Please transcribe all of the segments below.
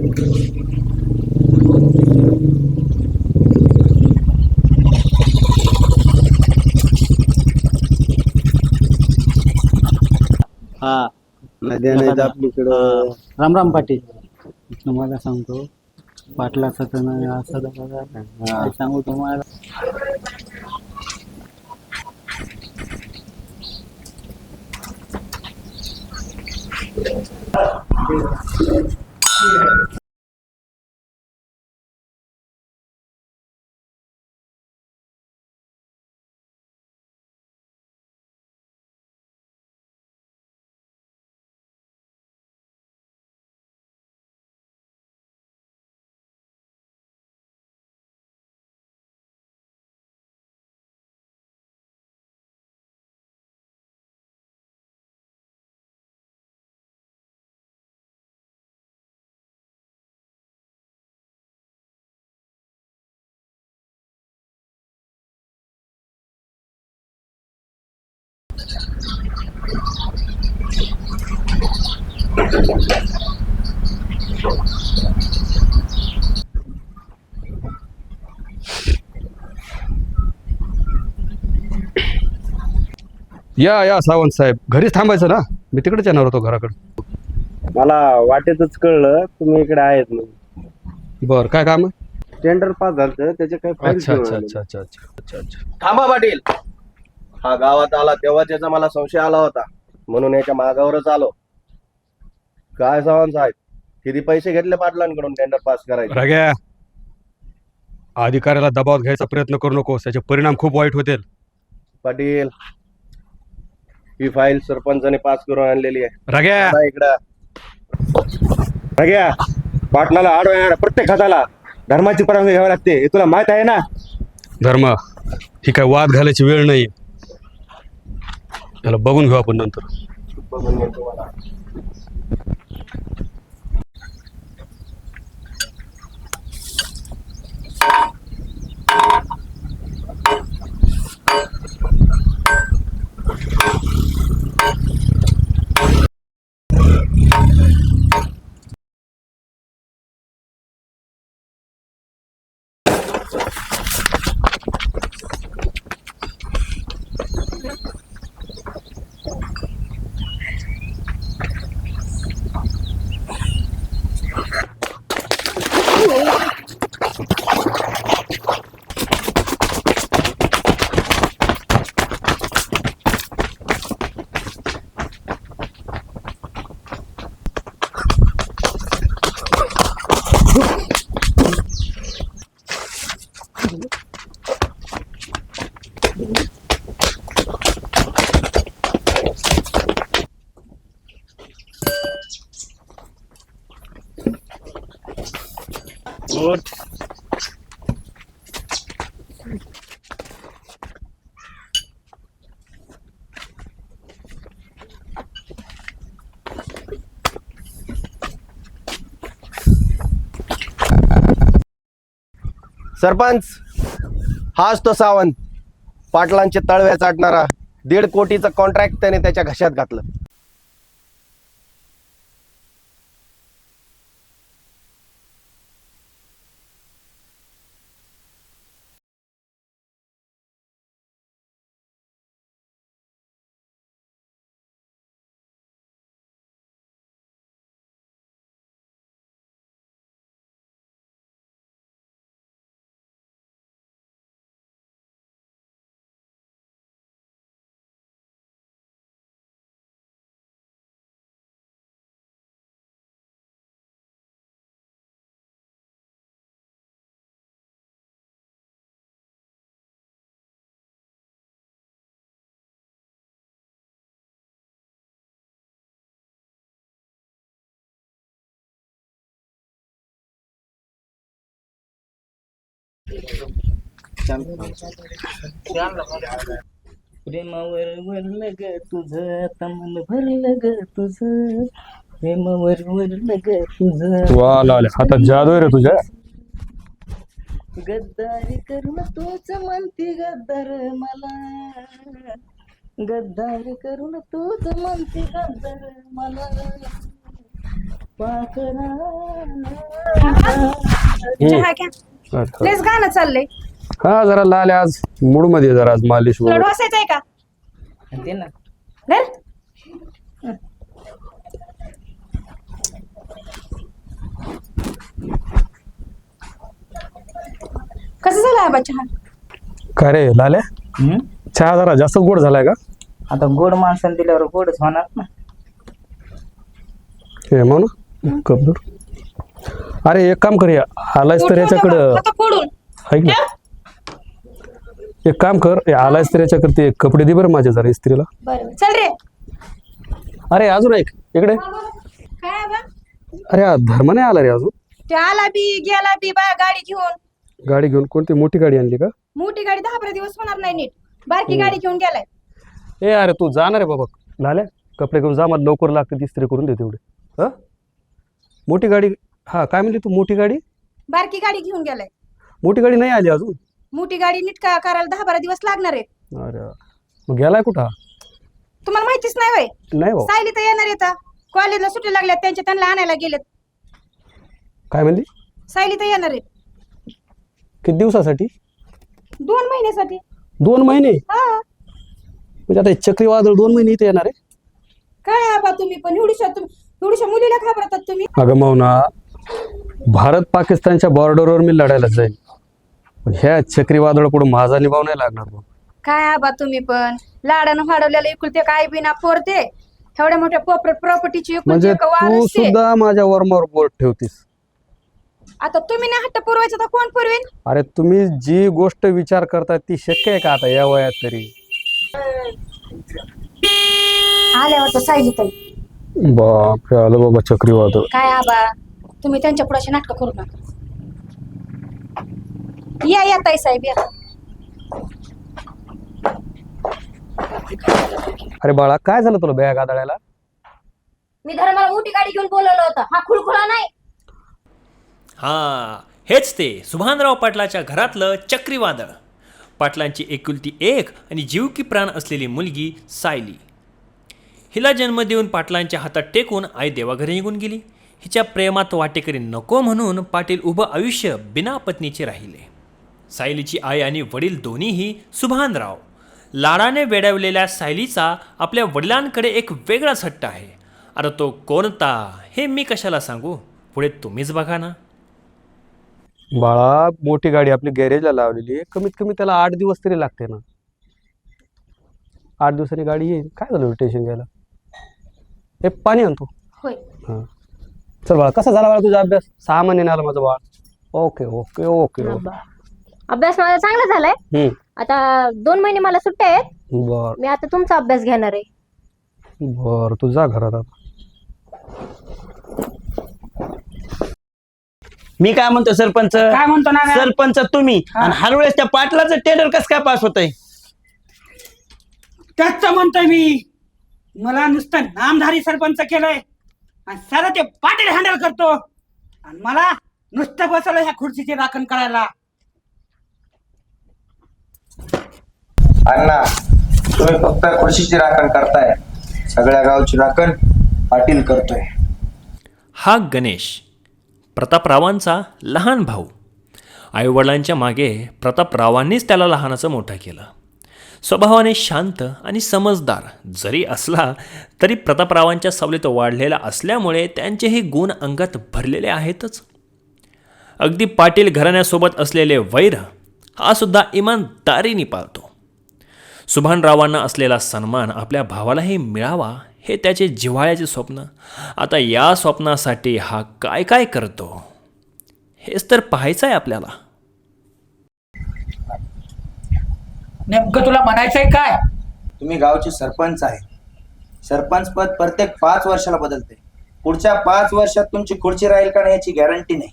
हा नद्या नाहीत आपलीकडं. राम राम पाटील. तुम्हाला सांगतो पाटलाचं तर नाही असं काय सांगू तुम्हाला. या सावंत साहेब, घरीच थांबायचं ना? मी तिकडेच येणार होतो घराकडे. मला वाटेतच कळलं तुम्ही इकडे आहेत म्हणून. बर, काय काम आहे? टेंडर पास झालं त्याचे काही अच्छा अच्छा फाईल अच्छा अच्छा अच्छा अच्छा अच्छा. थांबा पाटील. हा गावात आला तेव्हा त्याचा मला संशय आला होता, म्हणून याच्या मागावरच आलो. काय सावंत साहेब, किती पैसे घेतले पाटलांकडून टेंडर पास करायचे? रग्या, अधिकाऱ्याला दबावात घ्यायचा प्रयत्न करू नकोस, त्याचे परिणाम खूप वाईट होतील. पाटील, ही फाईल सरपंचाने पास करून आणलेली आहे. रग्या, चला इकडं. घ्या पाटलाला आडवा येणार प्रत्येक हाताला धर्माची परवानगी घ्यावी लागते, हे तुला माहित आहे ना? धर्म ही काय वाद घालायची वेळ नाही. त्याला बघून घेऊ आपण नंतर. बघून घेतो तुम्हाला. सरपंच, हाच तो सावंत, पाटलांचे तळवे चाटणारा. 1.5 कोटीचं कॉन्ट्रॅक्ट त्याने त्याच्या घशात घातलं. प्रेमावर वरलं ग तुझं, आता मन भरलं ग तुझं. प्रेमावर वरलं ग तुझं. वा, हातात जादू आहे रे तुझ्या. गद्दारी करून तूच म्हणती गद्दार मला. गद्दारी करून तूच म्हणती गद्दार मला. पाखरा. चहा घ्या. लयच गाणं चाललंय. हा जरा लाल्या आज मूड मध्ये जरा आज मालिश तुला वगैरे. ढोसायचंय का? ते ना धर. कसं झालं आबा चहा? काय रे लाल्या चहा जरा जास्त गोड झालाय का? आता गोड माणसाने दिल्यावर गोडच होणार ना. हे म्हणून कप दूर. अरे एक काम करूया आलायस तर याच्याकडं आता फोडून ऐक ना एक काम कर आलायस तर याच्याकडे ते कपडे दे बरं माझे जरा इस्त्रीला. बरं चल रे. अरे अजून ऐक इकडे. काय आबा? अरे हा धर्म नाही आला रे अजून. ते आला बी गेला बी बा गाडी घेऊन. गाडी घेऊन कोणती मोठी गाडी आणली का? मोठी गाडी 10-15 दिवस होणार नाही नीट. बारकी गाडी घेऊन गेलाय. ए अरे तू जाणार आहे बाबा लाल्या कपडे घेऊन जा मला लवकर लागते इस्त्री करून दे तेवढे. हा मोठी गाडी. हा काय म्हणली तू मोठी गाडी? बारकी गाडी घेऊन गेलाय. मोठी गाडी नाही आली अजून. मोठी गाडी नीट करायला 10-12 दिवस लागणार आहे. अरे मग गेलाय कुठं? तुम्हाला माहितीच नाही वय? नाही भाऊ. सायली तर येणार येता. कॉलेजला सुट्टी लागल्यात त्यांना आणायला गेलेत. काय म्हणली? सायली तर येणार आहे किती दिवसासाठी? 2 महिन्यासाठी. 2 महिने? हा. म्हणजे आता हे चक्रीवादळ 2 महिने इथे येणार आहे? काय आबा तुम्ही पण एवढ्या मुलीला घाबरतात तुम्ही? अगं मौना भारत पाकिस्तानच्या बॉर्डरवर मी लढायला जाईल पण ह्या चक्रीवादळ पुढे माझा निभाव नाही लागणार मग. काय आबा तुम्ही पण लाडानं वाढवलेलं एकुलते काय बिना पोरते एवढ्या मोठ्या प्रॉपर्टीची म्हणजे तू सुद्धा माझ्या वर्मावर बोट ठेवतीस. आता तुम्ही नाही हट्ट पुरवायचं तर कोण पुरवेल? अरे तुम्ही जी गोष्ट विचार करताय ती शक्य आहे का आता या वयात तरी? आल्यावर तर सायली ताई. बाप आलं बाबा चक्रीवादळ. काय आबा तुम्ही त्यांच्या पुढे नाटक करू नका. या ताई साहेब या. अरे बाळा काय झालं तुला बॅग आदळायला? मी धर्माला मोठी गाडी घेऊन बोलवलं होतं. हा खुळखुळा नाही. हां हेच ते सुभानराव पाटलाच्या घरातलं चक्रीवादळ. पाटलांची एकुलती एक आणि जीव की प्राण असलेली मुलगी सायली. हिला जन्म देऊन पाटलांच्या हातात टेकून आई देवाघरी निघून गेली. हिच्या प्रेमात वाटेकरी नको म्हणून पाटील उभं आयुष्य बिना पत्नीचे राहिले. सायलीची आई आणि वडील दोन्हीही सुभानराव. लाडाने वेडवलेल्या सायलीचा आपल्या वडिलांकडे एक वेगळाच हट्ट आहे. अरे तो कोणता हे मी कशाला सांगू, पुढे तुम्हीच बघा ना. बाळा मोठी गाडी आपली गॅरेजला लावलेली आहे कमीत कमी त्याला 8 दिवस तरी लागते ना. 8 दिवसांनी गाडी येईल. काय झालं टेन्शन घ्यायला? हे पाणी आणतो. होय. हां चल बाळा कसा झाला बाळा तुझा अभ्यास? 6 महिने आला माझं बाळ. ओके ओके ओके अभ्यास माझा चांगला झालाय. आता 2 महिने मला सुट्ट्या आहेत. बर मी आता तुमचा अभ्यास घेणार आहे. बर तू जा घरात आता. मी काय म्हणतो सरपंच? काय म्हणतो ना? सरपंच तुम्ही आणि हरवेळेस त्या पाटलाचं टेंडर कसं काय पास होतंय? त्याच म्हणतोय मी. मला नुसतं नामधारी सरपंच केलंय आणि सारा ते पाटील हँडल करतो आणि मला नुसतं बसवलं ह्या खुर्चीची राखण करायला. अण्णा तुम्ही फक्त खुर्चीची राखण करताय, सगळ्या गावची राखण पाटील करतोय. हा गणेश प्रतापरावांचा लहान भाऊ. आईवडिलांच्या मागे प्रतापरावांनीच त्याला लहानाचं मोठं केलं. स्वभावाने शांत आणि समजदार जरी असला तरी प्रतापरावांच्या सावलीत वाढलेला असल्यामुळे त्यांचेही गुण अंगात भरलेले आहेतच. अगदी पाटील घराण्यासोबत असलेले वैर हा सुद्धा इमानदारीने पाळतो. सुभानरावांना असलेला सन्मान आपल्या भावालाही मिळावा हे त्याचे जिव्हाळ्याचे स्वप्न. आता या स्वप्नासाठी हा काय काय करतो हेच तर पाहायचं आहे आपल्याला. नेमकं तुला म्हणायचंय काय? तुम्ही गावचे सरपंच आहे. सरपंच पद प्रत्येक 5 वर्षाला बदलते. पुढच्या 5 वर्षात तुमची खुर्ची राहील का नाही याची गॅरंटी नाही.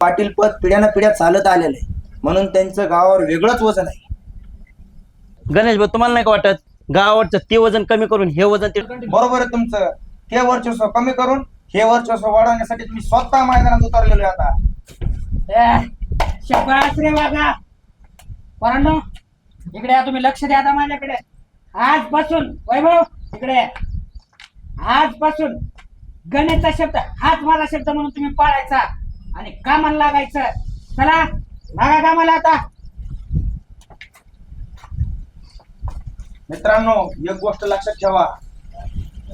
पाटील पद पिढ्यानं पिढ्या चालत आलेलं आहे म्हणून त्यांचं गावावर वेगळंच वजन आहे. गणेश भाऊ तुम्हाला नाही का वाटत गावावरचं ते वजन कमी करून हे वजन ते? बरोबर आहे तुमचं. ते वर्चस्व कमी करून हे वर्चस्व वाढवण्यासाठी तुम्ही स्वतः मैदानात उतरलेलो आता. शाबास रे बाबा. पोरांनो इकडे या, तुम्ही लक्ष द्या आता माझ्याकडे. आजपासून वैभव इकडे, आजपासून गणेशचा शब्द हाच माझा शब्द म्हणून तुम्ही पाळायचा आणि कामाला लागायचं. चला लागा कामाला आता. मित्रांनो, एक गोष्ट लक्षात ठेवा,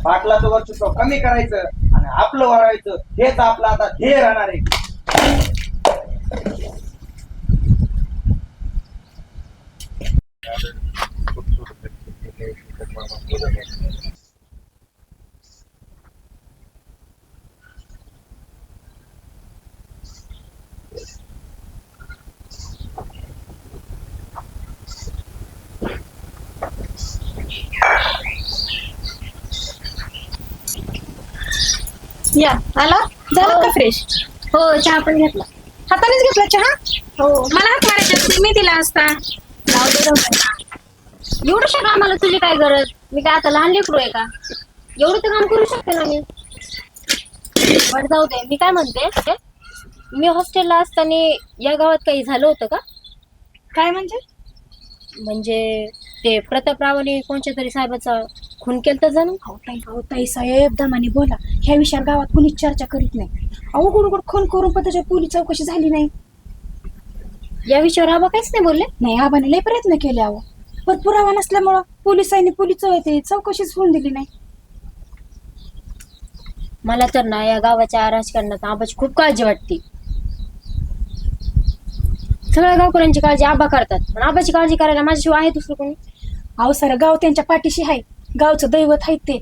पाटलाचं वर्चस्व कमी करायचं आणि आपलं वाढवायचं हेच आपलं आता ध्येय राहणार आहे. या आला झालं का फ्रेश? हो, चहा पण घेतला. हातानेच घेतला चहा? हो. मला हात मारायचा मी दिला असता. जाऊ दे, जाऊ दे. एवढं कामाला तुझी काय गरज? मी काय आता लहान लेकरू आहे का? एवढं तर काम करू शकते ना मी. बरं जाऊ दे. मी काय म्हणते, मी हॉस्टेलला असताना या गावात काही झालं होतं का? काय म्हणजे ते प्रतापरावाने कोणत्या तरी साहेबाचा खून केलं तर जाणून. ताई साहेब दमाने बोला. ह्या विषयावर गावात कुणीच चर्चा करीत नाही. अवघड उघड खून करून पण त्याच्या पोलीस चौकशी झाली नाही. या विषयावर आबा काहीच नाही बोलले. नाही आबाने लय प्रयत्न केले अहो, पण पुरावा नसल्यामुळं पोलिसांनी चौकशीच होऊन दिली नाही. मला तर ना या गावाच्या राजकारणात आबाची खूप काळजी वाटते. सगळ्या गावकऱ्यांची काळजी आबा करतात, पण आबाची काळजी करायला माझ्याशिवाय आहे दुसरं कोणी? अहो सारं गाव त्यांच्या पाठीशी आहे. गावचं दैवत आहे ते.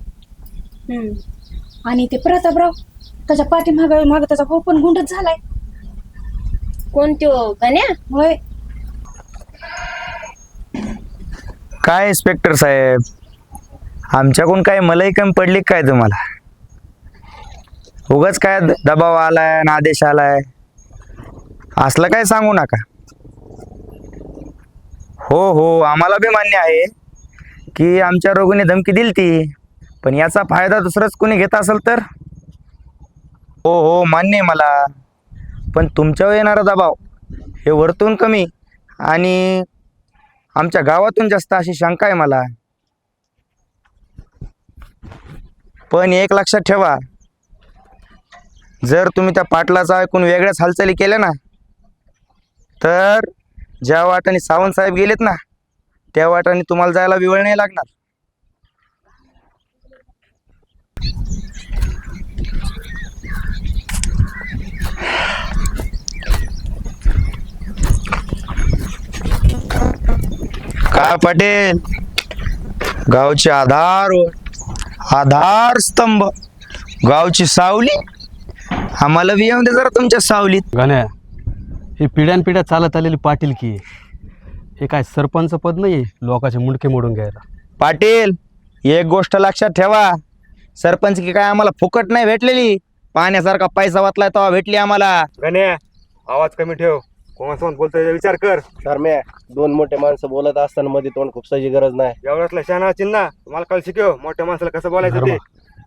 आणि ते प्रतापराव त्याच्या पाठीमाग त्याचा भाऊ पण गुंडच झालाय. कोण त्यो गण्या? होय. काय इन्स्पेक्टर साहेब, आमच्याकडून काय मलाई कमी पडली काय तुम्हाला? उगाच काय दबाव आलाय आणि आदेश आलाय असलं काय सांगू नका. हो, आम्हाला बी मान्य आहे की आमच्या रोगीने धमकी दिली ती, पण याचा फायदा दुसरंच कोणी घेत असेल तर? हो मान्य आहे मला, पण तुमच्यावर येणारा दबाव हे वरतून कमी आणि आमच्या गावातून जास्त अशी शंका आहे मला. पण एक लक्षात ठेवा, जर तुम्ही त्या पाटलाचं ऐकून वेगळ्याच हालचाली केल्या ना, तर ज्या वाटाने सावंत साहेब गेलेत ना, त्या वाटाने तुम्हाला जायला वेळ नाही लागणार. काय पटेल, गावचे आधारस्तंभ, गावची सावली, आम्हाला बी येऊन दे जरा तुमच्या सावलीत. गाण्या, ही पिढ्यानपिढ्या चालत आलेली पाटील की हे काय सरपंच पद नाही लोकांचे मुंडके मोडून घ्यायला. पाटील, एक गोष्ट लक्षात ठेवा, सरपंच की काय आम्हाला फुकट नाही भेटलेली, पाण्यासारखा पैसा वाचलाय तेव्हा भेटली आम्हाला. गण्या, आवाज कमी ठेव. कोणासोबत बोलतोय विचार कर. शर्म्या, दोन मोठे माणसं बोलत असताना मध्ये तोंड खुपसायची गरज नाही. एवढ्यातला शहाणा चिन्ह तुम्हाला काल शिकव, मोठ्या माणसाला कसं बोलायचं ते.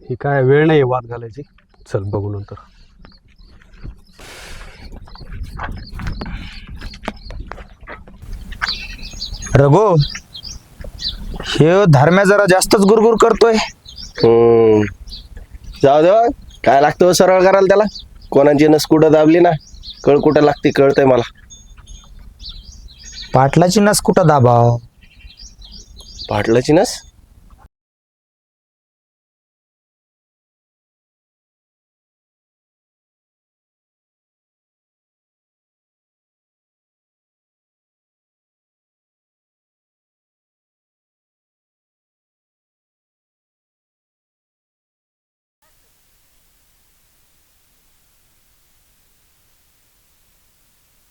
ही काय वेळ नाही वाद घालायची. चल बघू नंतर. रघु, हे धर्म्या जरा जास्तच गुरगुर करतोय. जाऊ दे, काय लागतं सरळ करायला त्याला. कोणाची नस कुठं दाबली ना, कळ कुठं लागते कळतंय मला. पाटलाची नस कुठं दाबाव? पाटलाची नस